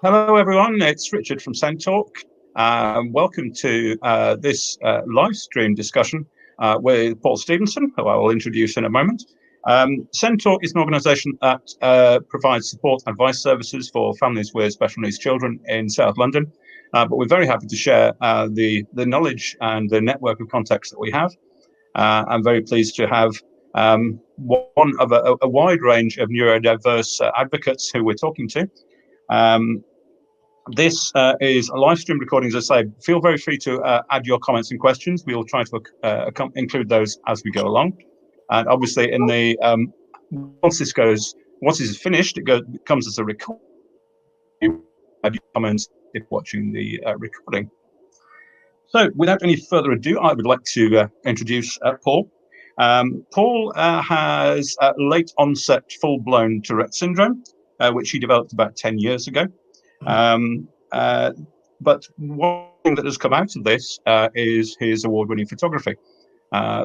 Hello, everyone. It's Richard from SEN TALK. Welcome to this live stream discussion with Paul Stevenson, who I will introduce in a moment. SEN TALK is an organisation that provides support and advice services for families with special needs children in South London. But we're very happy to share the knowledge and the network of contacts that we have. I'm very pleased to have one of a wide range of neurodiverse advocates who we're talking to. This is a live stream recording. As I say, feel very free to add your comments and questions. We will try to include those as we go along. And obviously, in the once this is finished, it comes as a recording. Add your comments if watching the recording. So, without any further ado, I would like to introduce Paul. Paul has late-onset full-blown Tourette Syndrome, which he developed about 10 years ago. But one thing that has come out of this is his award-winning photography.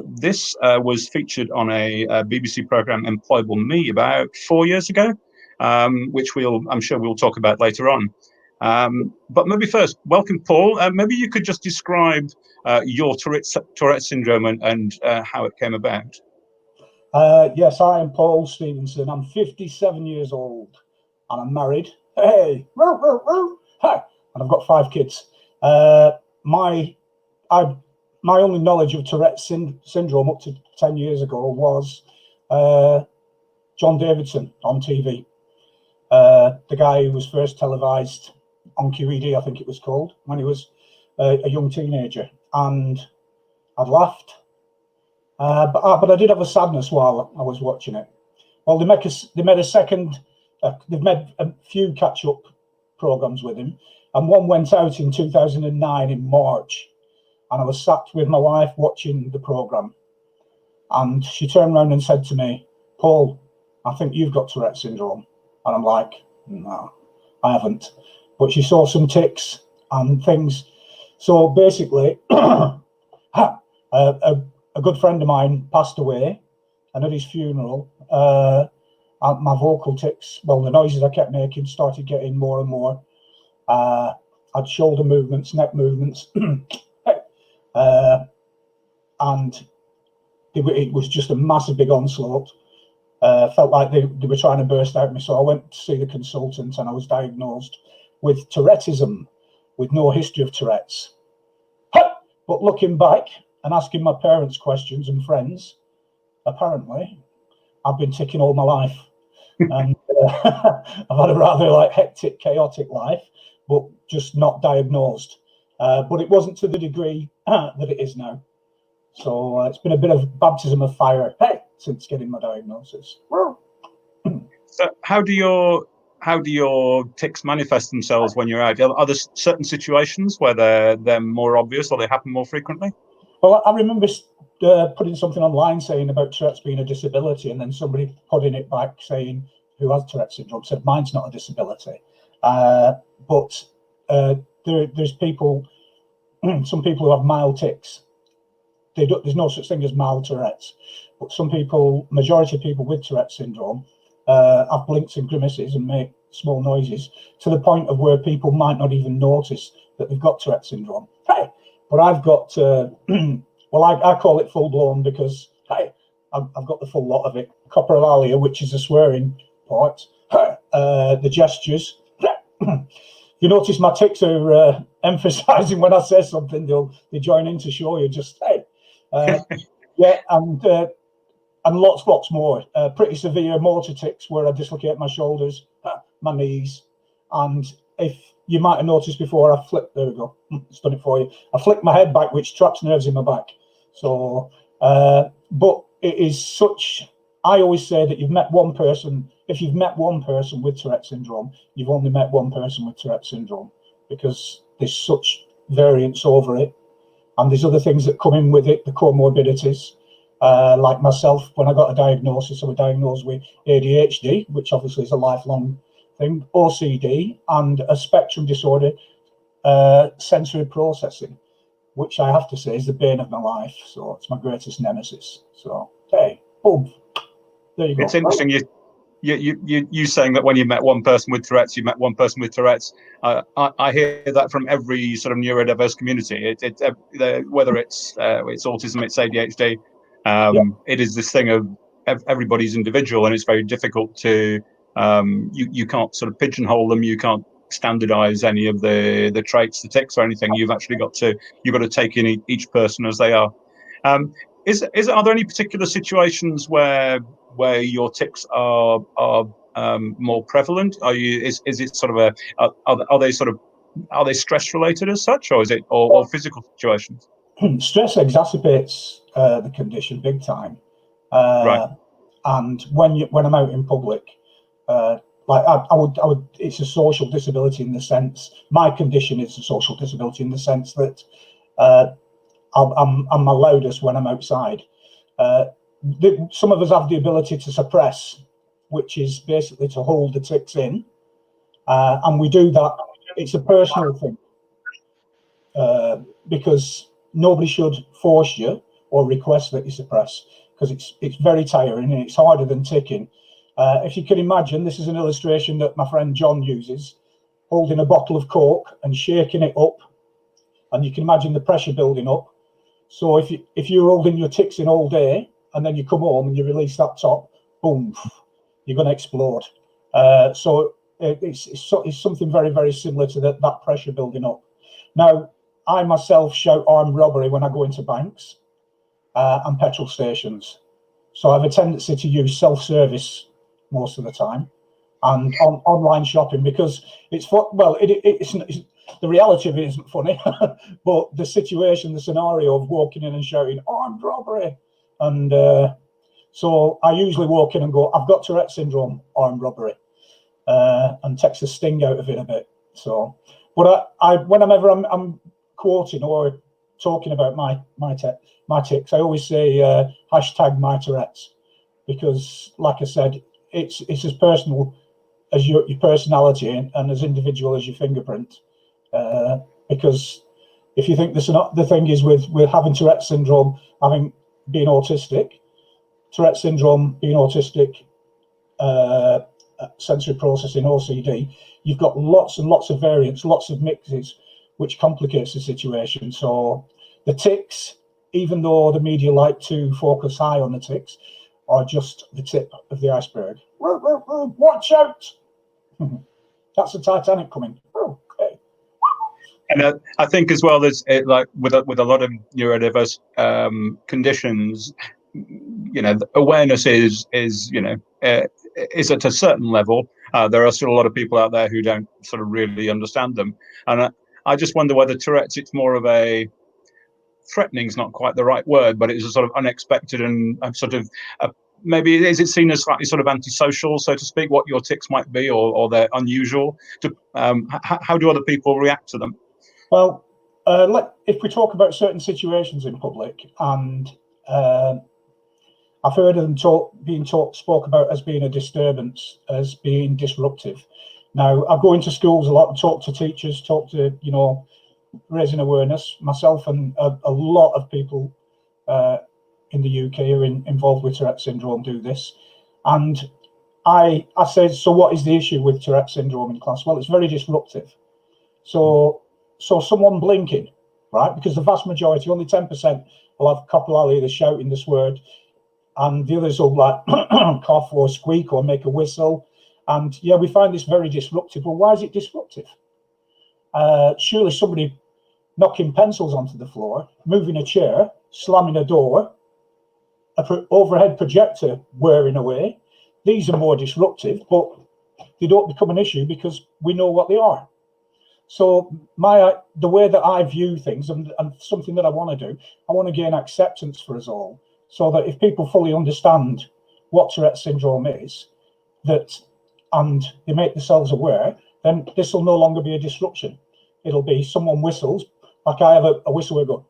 This was featured on a BBC program, Employable Me, about 4 years ago, which I'm sure we'll talk about later on. But maybe first, welcome, Paul. Maybe you could just describe your Tourette Syndrome and how it came about. Yes, I am Paul Stevenson. I'm 57 years old and I'm married. Hey, hi, and I've got 5 kids. My only knowledge of Tourette syndrome up to 10 years ago was John Davidson on TV. The guy who was first televised on QED, I think it was called, when he was a young teenager, and I'd laughed. But I did have a sadness while I was watching it. Well, they made a second. They've made a few catch-up programs with him, and one went out in 2009 in March, and I was sat with my wife watching the program, and she turned around and said to me, "Paul, I think you've got Tourette syndrome." And I'm like, "No, I haven't." But she saw some tics and things. So basically, a good friend of mine passed away, and at his funeral, my vocal tics, well, the noises I kept making started getting more and more. I had shoulder movements, neck movements, and it was just a massive big onslaught. Felt like they were trying to burst out me. So I went to see the consultant and I was diagnosed with Touretteism, with no history of Tourette's. But looking back and asking my parents questions and friends, apparently I've been ticking all my life. And I've had a rather hectic, chaotic life, but just not diagnosed. But it wasn't to the degree that it is now. So it's been a bit of baptism of fire since getting my diagnosis. So how do your tics manifest themselves when you're out? Are there certain situations where they're more obvious or they happen more frequently? Well, I remember putting something online saying about Tourette's being a disability, and then somebody putting it back saying, who has Tourette syndrome, said mine's not a disability. But there's people, some people who have mild tics. There's no such thing as mild Tourette's, but some people, majority of people with Tourette syndrome, have blinks and grimaces and make small noises to the point of where people might not even notice that they've got Tourette syndrome. But I've got, well, I call it full blown because I've got the full lot of it. Coprolalia, which is the swearing part, the gestures. You notice my tics are emphasizing when I say something, they join in to show you just, yeah, and lots more. Pretty severe motor tics where I dislocate my shoulders, my knees, and if you might have noticed before, I flipped, there we go, it's done it for you. I flick my head back, which traps nerves in my back. So, but it is such, I always say that you've met one person, if you've met one person with Tourette syndrome, you've only met one person with Tourette syndrome, because there's such variance over it. And there's other things that come in with it, the comorbidities. Like myself, when I got a diagnosis, I was diagnosed with ADHD, which obviously is a lifelong thing, OCD, and a spectrum disorder, sensory processing, which I have to say is the bane of my life. So it's my greatest nemesis. So, hey, boom, there you go. It's interesting you saying that when you met one person with Tourette's, you met one person with Tourette's. I hear that from every sort of neurodiverse community. Whether it's autism, it's ADHD. It is this thing of everybody's individual, and it's very difficult to you can't sort of pigeonhole them. You can't standardize any of the traits, the tics, or anything. You've got to take in each person as they are. Are there any particular situations where your tics are more prevalent? Is it sort of are they stress related as such, or is it or physical situations? Stress exacerbates the condition big time. Right. And when I'm out in public, like I would, it's a social disability in the sense, my condition is a social disability in the sense that I'm my loudest when I'm outside. Some of us have the ability to suppress, which is basically to hold the tics in, and we do that. It's a personal thing, because nobody should force you or request that you suppress, because it's very tiring and it's harder than ticking. If you can imagine, this is an illustration that my friend John uses, holding a bottle of Coke and shaking it up, and you can imagine the pressure building up. So if you're holding your tics in all day and then you come home and you release that top, boom, you're going to explode. So it's something very, very similar to that pressure building up. Now, I myself shout armed robbery when I go into banks and petrol stations. So I have a tendency to use self-service most of the time, and online shopping, because it's the reality of it isn't funny, but the situation, the scenario of walking in and shouting armed robbery, and so I usually walk in and go, I've got Tourette syndrome, armed robbery, and takes the sting out of it a bit. So, but whenever I'm quoting or talking about my tics, I always say hashtag my Tourette's, because, like I said, it's as personal as your personality and as individual as your fingerprint. Because if you think the thing is with having Tourette syndrome, being autistic, Tourette syndrome, being autistic, sensory processing, OCD, you've got lots and lots of variants, lots of mixes, which complicates the situation. So the tics, even though the media like to focus high on the tics, are just the tip of the iceberg. Watch out! That's the Titanic coming. Okay. And I think as well, there's like with a lot of neurodiverse conditions, awareness is at a certain level. There are still a lot of people out there who don't sort of really understand them, and I just wonder whether Tourette's, it's more of a threatening is not quite the right word, but it's a sort of unexpected and sort of maybe is it seen as slightly sort of antisocial, so to speak, what your tics might be, or they're unusual? How do other people react to them? Well, if we talk about certain situations in public, and I've heard of them spoke about as being a disturbance, as being disruptive. Now, I go into schools a lot and talk to teachers, raising awareness. Myself and a lot of people in the UK who are involved with Tourette syndrome do this. And I said, so what is the issue with Tourette syndrome in class? Well, it's very disruptive. So someone blinking, right? Because the vast majority, only 10% will have coprolalia, the shouting, this word, and the others will like cough or squeak or make a whistle. And yeah, we find this very disruptive. Well, why is it disruptive? Surely somebody knocking pencils onto the floor, moving a chair, slamming a door, overhead projector wearing away. These are more disruptive, but they don't become an issue because we know what they are. So the way that I view things, and something that I want to do, I want to gain acceptance for us all, so that if people fully understand what Tourette syndrome is, and they make themselves aware, then this will no longer be a disruption. It'll be someone whistles, like I have a whistle where I go,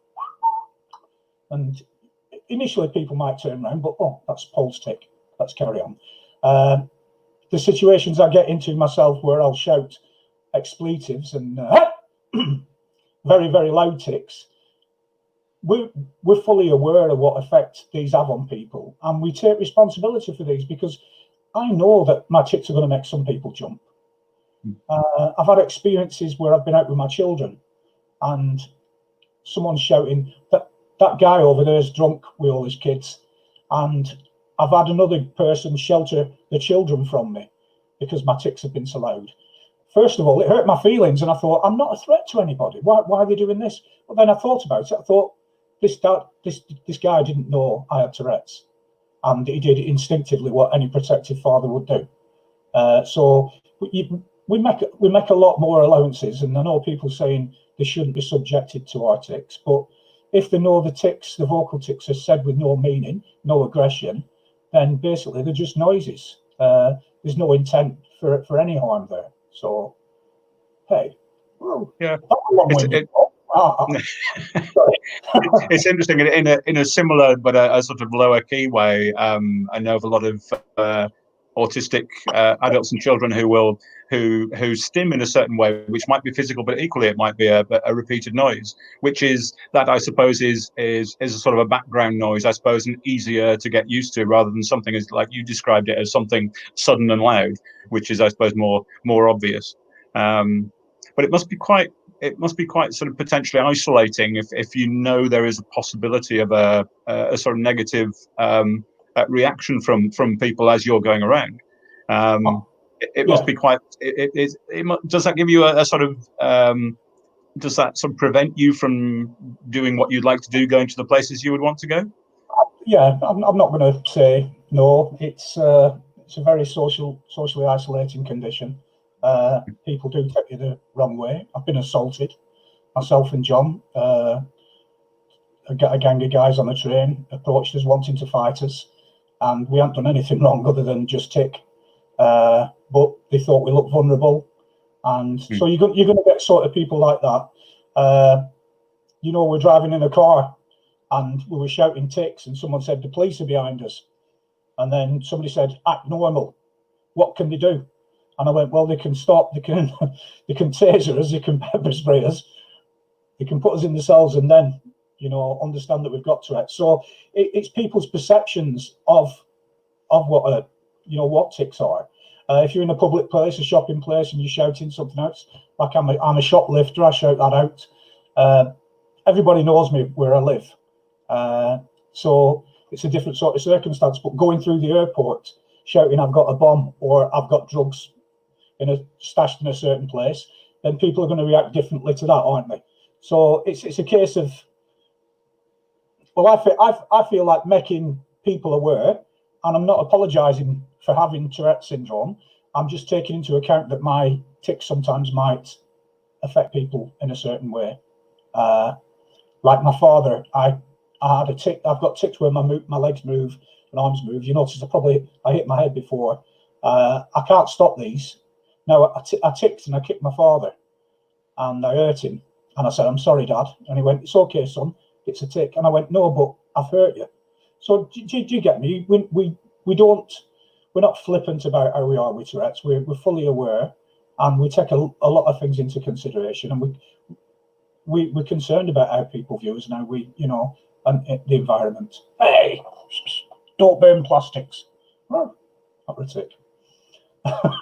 and initially people might turn around, but that's Paul's tic, let's carry on. The situations I get into myself where I'll shout expletives and very, very loud tics, we're fully aware of what effect these have on people, and we take responsibility for these, because I know that my tics are going to make some people jump. I've had experiences where I've been out with my children and someone's shouting that guy over there is drunk with all his kids, and I've had another person shelter the children from me because my tics have been so loud. First of all, it hurt my feelings, and I thought, I'm not a threat to anybody. Why are they doing this? But then I thought about it. I thought, this guy didn't know I had Tourette's, and he did instinctively what any protective father would do. So we make a lot more allowances, and I know people saying they shouldn't be subjected to our tics, but if they know the tics, the vocal tics are said with no meaning, no aggression, then basically they're just noises. There's no intent for any harm there. So, hey, yeah, it's interesting in a similar but a sort of lower key way. I know of a lot of autistic adults and children who stim in a certain way, which might be physical, but equally it might be a repeated noise, which is that I suppose is a sort of a background noise, I suppose, and easier to get used to rather than something as like you described it as something sudden and loud, which is I suppose more obvious. But it must be quite sort of potentially isolating if you know there is a possibility of a sort of negative reaction from people as you're going around. It must be quite. Does that give you a sort of? Does that sort of prevent you from doing what you'd like to do, going to the places you would want to go? Yeah, I'm not going to say no. It's a very socially isolating condition. People do take you the wrong way. I've been assaulted myself and John. A gang of guys on the train approached us wanting to fight us, and we hadn't done anything wrong other than just tick. But they thought we looked vulnerable, and so you're going to get sort of people like that. We're driving in a car, and we were shouting tics, and someone said the police are behind us, and then somebody said act normal. What can they do? And I went, well, they can stop. They can taser us. They can pepper spray us. They can put us in the cells, and then understand that we've got Tourette's. So it's people's perceptions of what what tics are. If you're in a public place, a shopping place, and you're shouting something else, like I'm a shoplifter, I shout that out. Everybody knows me where I live, so it's a different sort of circumstance. But going through the airport, shouting I've got a bomb or I've got drugs stashed in a certain place, then people are going to react differently to that, aren't they? So it's a case of, well, I feel like making people aware, and I'm not apologising for having Tourette syndrome. I'm just taking into account that my tics sometimes might affect people in a certain way. Like my father, I had a tic. I've got tics where my legs move and arms move. You notice I hit my head before. I can't stop these. No, I ticked and I kicked my father, and I hurt him. And I said, "I'm sorry, Dad." And he went, "It's okay, son. It's a tic." And I went, "No, but I've hurt you." So do you get me? We're not flippant about how we are with Tourette's. We're fully aware, and we take a lot of things into consideration, and we're concerned about how people view us and how we, and the environment. Hey, don't burn plastics. Oh, not a tick.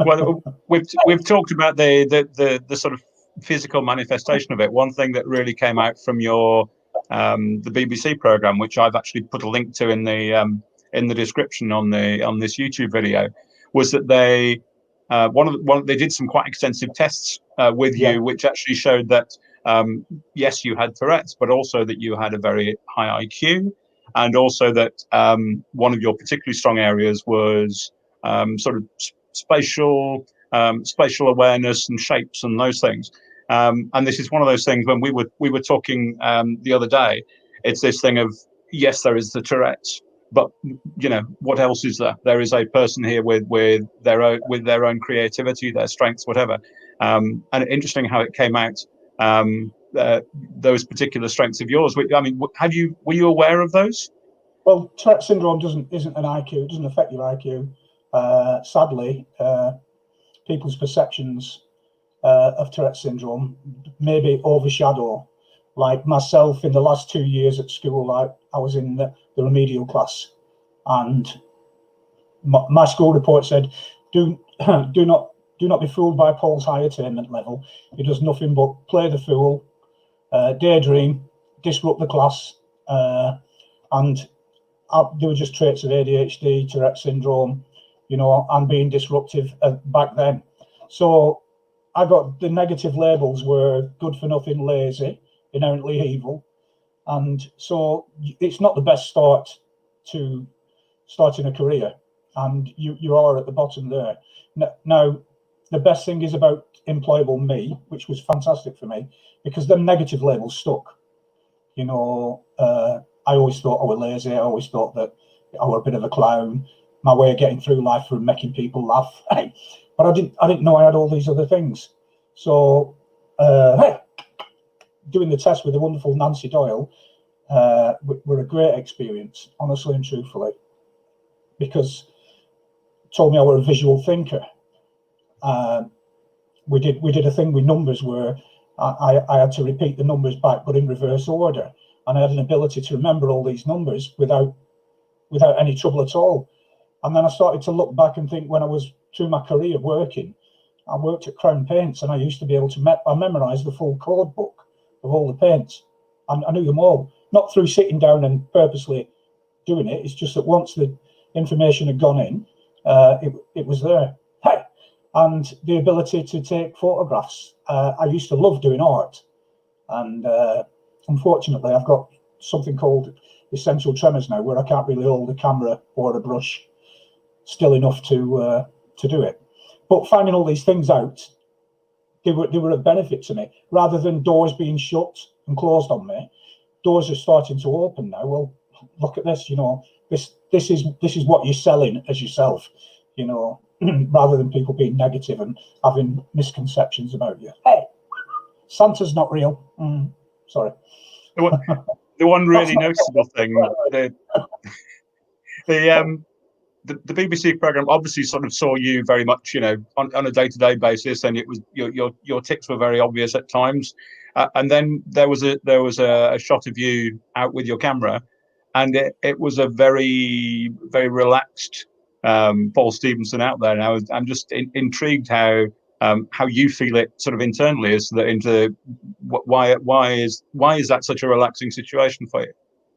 Well, we've talked about the sort of physical manifestation of it. One thing that really came out from your the BBC program, which I've actually put a link to in the description on this YouTube video, was that they they did some quite extensive tests with you, which actually showed that yes, you had Tourette's, but also that you had a very high IQ, and also that one of your particularly strong areas was sort of spatial awareness and shapes and those things. And this is one of those things when we were talking the other day. It's this thing of, yes, there is the Tourette's, but what else is there? There is a person here with their own creativity, their strengths, whatever. And interesting how it came out. Those particular strengths of yours. I mean, were you aware of those? Well, Tourette syndrome isn't an IQ. It doesn't affect your IQ. Sadly, people's perceptions of Tourette syndrome maybe overshadow. Like myself, in the last 2 years at school, I was in the remedial class, and my school report said, do not be fooled by Paul's high attainment level. He does nothing but play the fool, daydream, disrupt the class, and they were just traits of ADHD, Tourette Syndrome, and being disruptive back then. So I got the negative labels were good for nothing, lazy, inherently evil. And so it's not the best start to starting a career. And you are at the bottom there. Now, the best thing is about Employable Me, which was fantastic for me, because them negative labels stuck. I always thought I was lazy. I always thought that I was a bit of a clown. My way of getting through life was making people laugh. But I didn't know I had all these other things. So doing the test with the wonderful Nancy Doyle were a great experience, honestly and truthfully, because it told me I was a visual thinker. We did a thing with numbers where I had to repeat the numbers back, but in reverse order. And I had an ability to remember all these numbers without any trouble at all. And then I started to look back and think, when I was through my career working, I worked at Crown Paints, and I used to be able to I memorised the full code book of all the paints. I knew them all, not through sitting down and purposely doing it. It's just that once the information had gone in, it was there. And the ability to take photographs. I used to love doing art, and unfortunately, I've got something called essential tremors now, where I can't really hold a camera or a brush still enough to do it. But finding all these things out, they were a benefit to me. Rather than doors being shut and closed on me, doors are starting to open now. Well, look at this. This is what you're selling as yourself. Rather than people being negative and having misconceptions about you. Hey, Santa's not real. Sorry. The one really noticeable thing, the BBC programme obviously sort of saw you very much, on a day-to-day basis, and it was your tics were very obvious at times. And then there was a shot of you out with your camera, and it was a very, very relaxed Paul Stevenson out there. Now I'm just intrigued how you feel it sort of internally, as into why is that such a relaxing situation for you?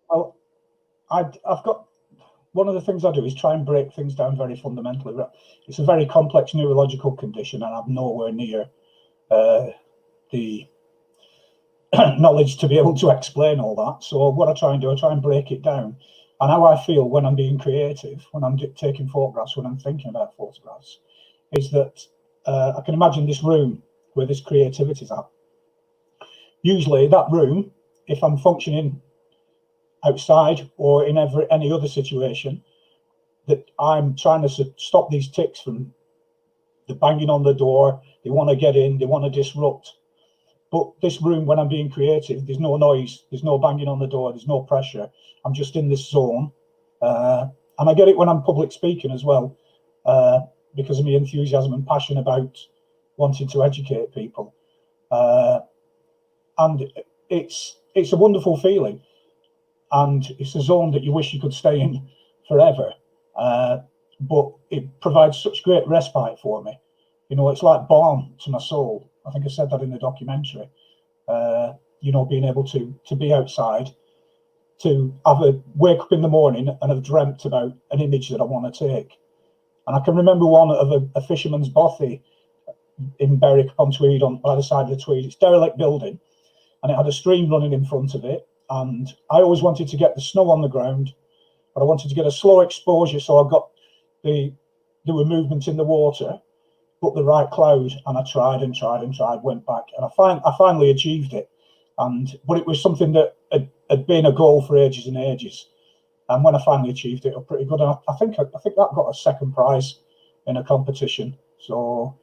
Well, I've got, one of the things I do is try and break things down very fundamentally. It's a very complex neurological condition, and I'm nowhere near the knowledge to be able to explain all that. So what I try and do, I try and break it down. And how I feel when I'm being creative, when I'm taking photographs, when I'm thinking about photographs, is that I can imagine this room where this creativity is at. Usually that room, if I'm functioning outside or in any other situation, that I'm trying to stop these tics from the banging on the door. They want to get in, they want to disrupt. But this room, when I'm being creative, there's no noise, there's no banging on the door, there's no pressure. I'm just in this zone. And I get it when I'm public speaking as well, because of my enthusiasm and passion about wanting to educate people. And it's a wonderful feeling. And it's a zone that you wish you could stay in forever. But it provides such great respite for me. It's like balm to my soul. I think I said that in the documentary. Being able to be outside, to wake up in the morning and have dreamt about an image that I want to take. And I can remember one of a fisherman's bothy in Berwick upon Tweed, on either side of the Tweed. It's a derelict building, and it had a stream running in front of it. And I always wanted to get the snow on the ground, but I wanted to get a slow exposure, so I got there were movement in the water, but the right cloud. And I tried and tried and tried, went back, and I finally achieved it. But it was something that had been a goal for ages and ages. And when I finally achieved it, it was pretty good. And I think that got a second prize in a competition. So,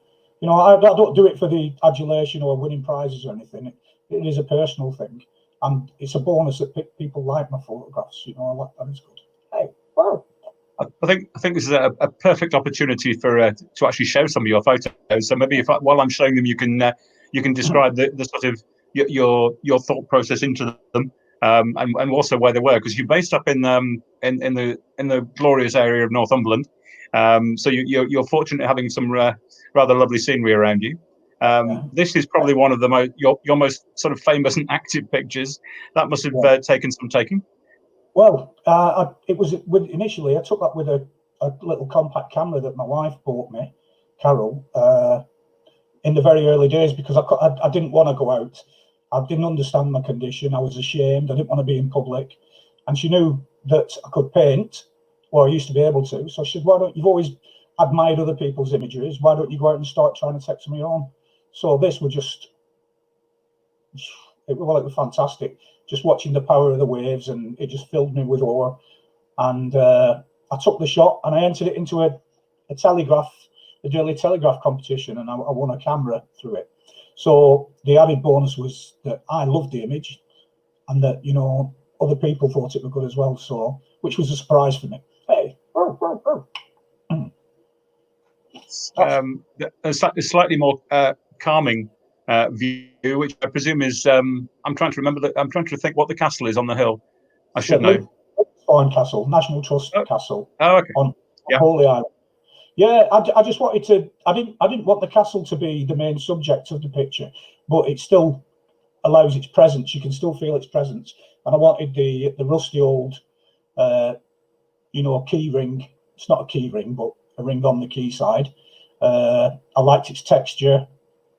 I don't do it for the adulation or winning prizes or anything. It is a personal thing, and it's a bonus that people like my photographs. That is good. Hey, wow. I think this is a perfect opportunity for to actually show some of your photos. So maybe while I'm showing them, you can describe the sort of your thought process into them, and also where they were, because you're based up in the glorious area of Northumberland, So you're fortunate having some rather lovely scenery around you. This is probably one of the most your most sort of famous and active pictures. That must have taken some taking. Well, it was initially I took that with a little compact camera that my wife bought me, Carol, in the very early days, because I didn't want to go out. I didn't understand my condition. I was ashamed. I didn't want to be in public, and she knew that I could paint, or I used to be able to. So she said, "Why don't you've always admired other people's images? Why don't you go out and start trying to take some of your own?" So this was just, it was fantastic. Just watching the power of the waves, and it just filled me with awe. And I took the shot, and I entered it into a Telegraph, the Daily Telegraph competition, and I won a camera through it. So the added bonus was that I loved the image, and that, you know, other people thought it was good as well. So, which was a surprise for me. Hey, a slightly more calming view, which I presume is I'm trying to think what the castle is on the hill. I should know. Castle, National Trust Castle. Oh, okay. On Holy Island. Yeah, I just wanted to. I didn't want the castle to be the main subject of the picture, but it still allows its presence. You can still feel its presence, and I wanted the rusty old, you know, key ring. It's not a key ring, but a ring on the key side. I liked its texture,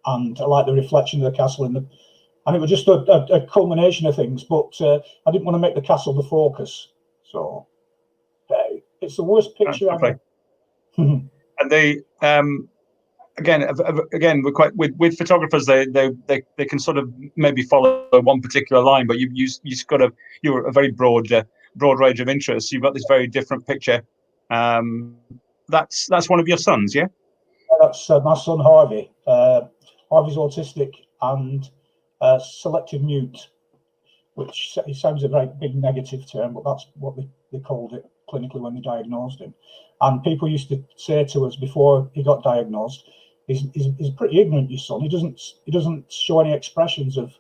and I liked the reflection of the castle and it was just a culmination of things. But I didn't want to make the castle the focus, so it's the worst picture ever. And they again we're quite with photographers, they can sort of maybe follow one particular line, but you're a very broad range of interests. You've got this very different picture. That's one of your sons, yeah? That's my son Harvey. Harvey's autistic and selective mute, which it sounds a very big negative term, but that's what they called it clinically when they diagnosed him. And people used to say to us before he got diagnosed, he's pretty ignorant, your son. He doesn't show any expressions of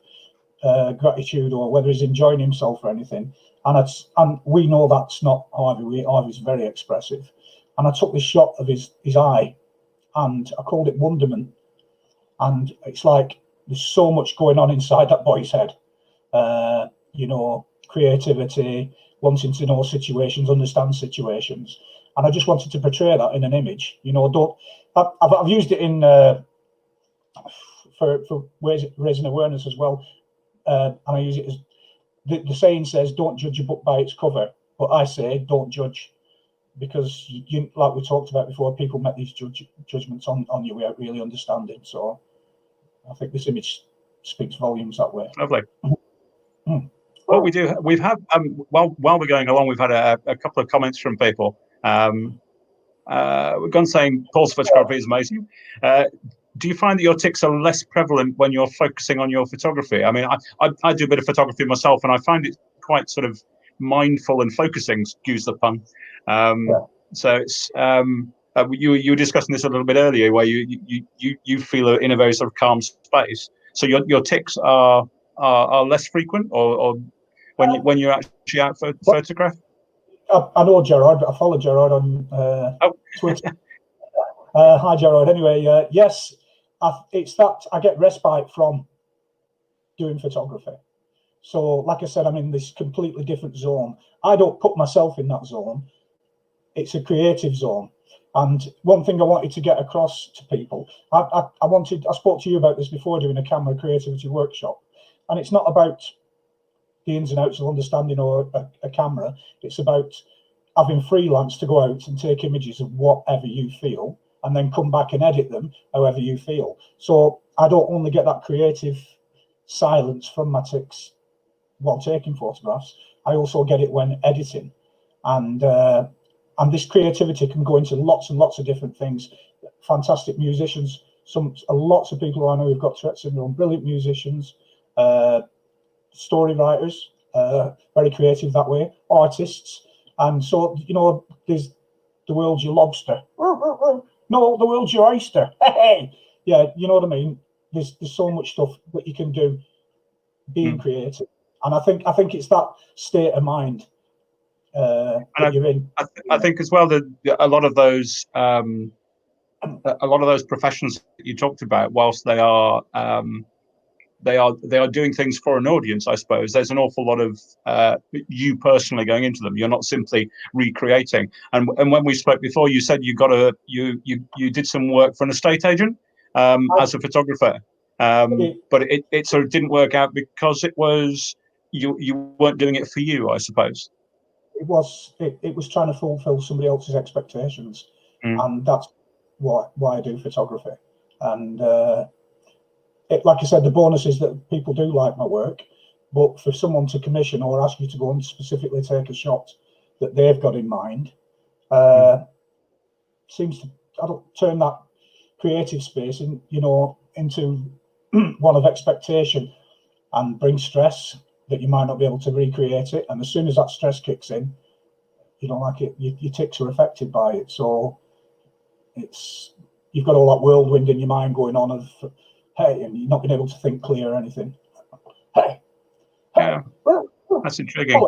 gratitude or whether he's enjoying himself or anything. And we know that's not Harvey. Harvey's very expressive. And I took this shot of his eye, and I called it wonderment. And it's like there's so much going on inside that boy's head. You know, creativity, wanting to know situations, understand situations. And I just wanted to portray that in an image. You know, I've used it in for raising awareness as well. And I use it as the saying says, "Don't judge a book by its cover," but I say, "Don't judge," because you, like we talked about before, people make these judgments on you without really understanding. So I think this image speaks volumes that way. Lovely. What we've had while we're going along, we've had a couple of comments from people. We've gone saying Paul's photography is amazing. Do you find that your tics are less prevalent when you're focusing on your photography? I mean, I do a bit of photography myself, and I find it quite sort of mindful and focusing, excuse the pun. So it's you were discussing this a little bit earlier, where you feel in a very sort of calm space. So your tics are less frequent, or when you're actually out for photograph. I know Gerard. I follow Gerard on Twitter. Hi, Gerard. Anyway, yes, it's that I get respite from doing photography. So, like I said, I'm in this completely different zone. I don't put myself in that zone. It's a creative zone. And one thing I wanted to get across to people, I spoke to you about this before doing a camera creativity workshop, and it's not about the ins and outs of understanding or a camera. It's about having freelance to go out and take images of whatever you feel, and then come back and edit them however you feel. So I don't only get that creative silence from my tics while taking photographs, I also get it when editing. And this creativity can go into lots and lots of different things. Fantastic musicians, lots of people who I know who've got Tourette Syndrome, brilliant musicians, story writers, very creative that way, artists. And so, you know, there's the world's your lobster. No, the world's your oyster. Hey, yeah, you know what I mean? There's so much stuff that you can do being creative. And I think it's that state of mind that you're in. I think as well that a lot of those professions that you talked about, whilst they are doing things for an audience, I suppose there's an awful lot of you personally going into them. You're not simply recreating. And when we spoke before, you said you did some work for an estate agent as a photographer, but it sort of didn't work out because it was you weren't doing it for you, I suppose. It was trying to fulfill somebody else's expectations, and that's why I do photography. And like I said, the bonus is that people do like my work, but for someone to commission or ask you to go and specifically take a shot that they've got in mind, seems to turn that creative space into one of expectation, and bring stress that you might not be able to recreate it. And as soon as that stress kicks in, you don't like it, your tics are affected by it. So you've got all that whirlwind in your mind going on of, hey, and you're not being able to think clear or anything. Hey. Yeah, that's intriguing.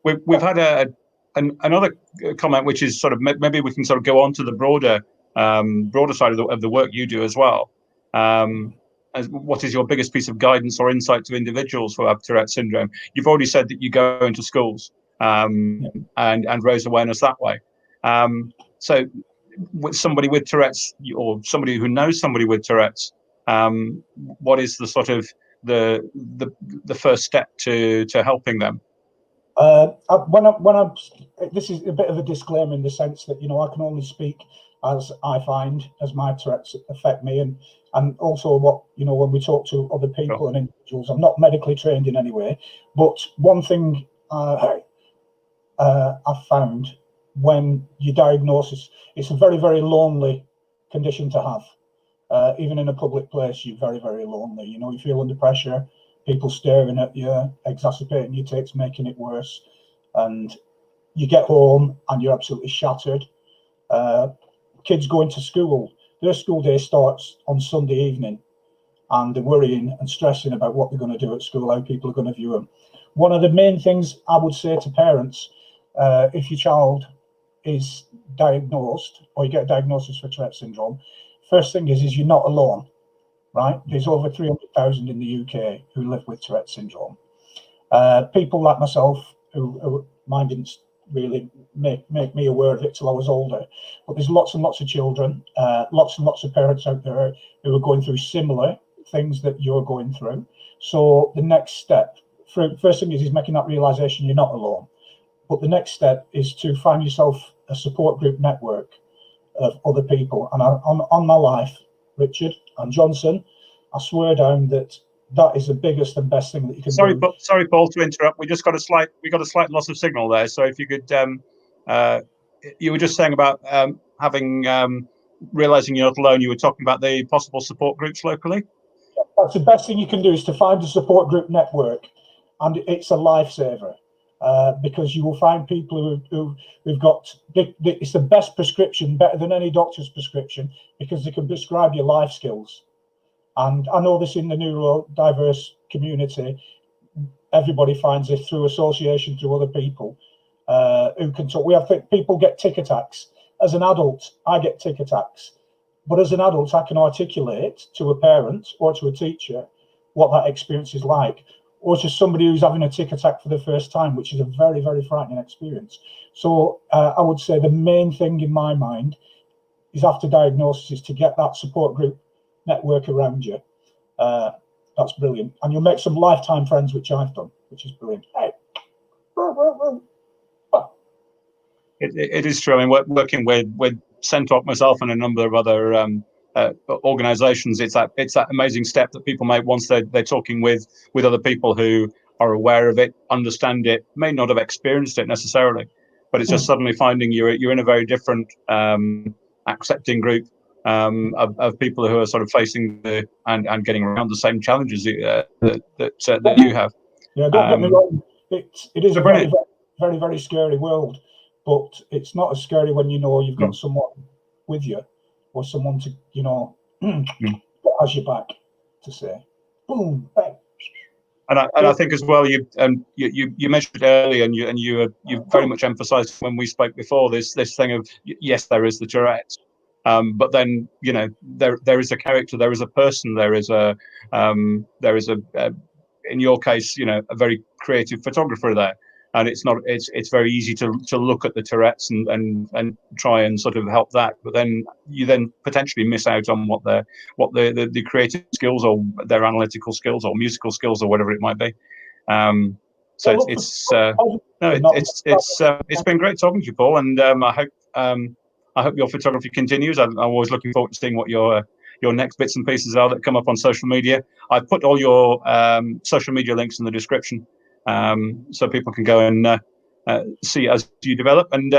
We've had another comment, which is sort of, maybe we can sort of go on to the broader side of the work you do as well. What is your biggest piece of guidance or insight to individuals who have Tourette syndrome? You've already said that you go into schools and raise awareness that way. So with somebody with Tourette's, or somebody who knows somebody with Tourette's, what is the sort of the first step to helping them? This is a bit of a disclaimer in the sense that I can only speak as I find as my Tourette's affect me, and also what when we talk to other people and individuals. I'm not medically trained in any way, but one thing I've found, when you diagnose, it's a very, very lonely condition to have. Even in a public place, you're very, very lonely. You feel under pressure, people staring at you, exacerbating your tics, making it worse. And you get home and you're absolutely shattered. Kids going to school, their school day starts on Sunday evening, and they're worrying and stressing about what they're going to do at school, how people are going to view them. One of the main things I would say to parents, if your child is diagnosed, or you get a diagnosis for Tourette syndrome, first thing is you're not alone, right? There's over 300,000 in the UK who live with Tourette syndrome. People like myself, who mine didn't really make me aware of it till I was older, but there's lots and lots of children, lots and lots of parents out there who are going through similar things that you're going through. So the next step, first thing is making that realization you're not alone. But the next step is to find yourself a support group network of other people. And on my life, Richard and Johnson, I swear down that is the biggest and best thing that you can do. Sorry, Paul, to interrupt. We got a slight loss of signal there. So if you could, you were just saying about realizing you're not alone. You were talking about the possible support groups locally. That's the best thing you can do, is to find a support group network, and it's a lifesaver. Because you will find people who've got, it's the best prescription, better than any doctor's prescription, because they can prescribe your life skills. And I know this in the neurodiverse community, everybody finds this through association, through other people who can talk. We have people get tic attacks. As an adult, I get tic attacks, but as an adult, I can articulate to a parent or to a teacher what that experience is like, or to somebody who's having a tic attack for the first time, which is a very, very frightening experience. So I would say the main thing in my mind is, after diagnosis, is to get that support group network around you. That's brilliant. And you'll make some lifetime friends, which I've done, which is brilliant. Hey. It is true. I mean, working with SEN TALK myself and a number of other organizations, it's that amazing step that people make once they're talking with other people who are aware of it, understand it, may not have experienced it necessarily, but it's just suddenly finding you're in a very different accepting group of people who are sort of facing and getting around the same challenges that you have. Yeah, don't get me wrong. It is a very, very, very scary world, but it's not as scary when you know you've got someone with you, or someone to that has your back, to say, boom, bang. I think as well, you mentioned earlier, and you very much emphasised when we spoke before this thing of yes, there is the Tourette's, but then there is a character, there is a person, there is a in your case a very creative photographer there, and it's very easy to look at the Tourette's and try and sort of help that, but then you potentially miss out on what the creative skills or their analytical skills or musical skills or whatever it might be. So it's been great talking to you, Paul, and I hope your photography continues. I'm always looking forward to seeing what your next bits and pieces are that come up on social media. I've put all your social media links in the description, so people can go and see as you develop, and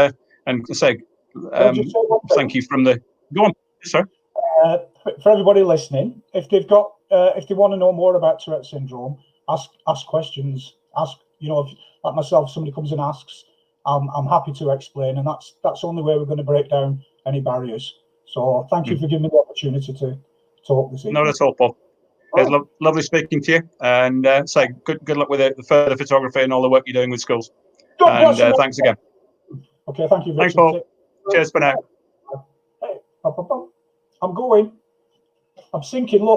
say thank you from the. Go on, sorry. For everybody listening, if they want to know more about Tourette syndrome, ask questions. Ask, if, like myself, somebody comes and asks, I'm happy to explain, and that's the only way we're going to break down any barriers. So thank you for giving me the opportunity to talk this evening. No, that's all, Paul. It's lovely speaking to you, and say good luck with the further photography and all the work you're doing with schools. And thanks again. Okay, thank you. Thanks, Paul. Cheers for now. Hey, I'm going. I'm sinking. Look.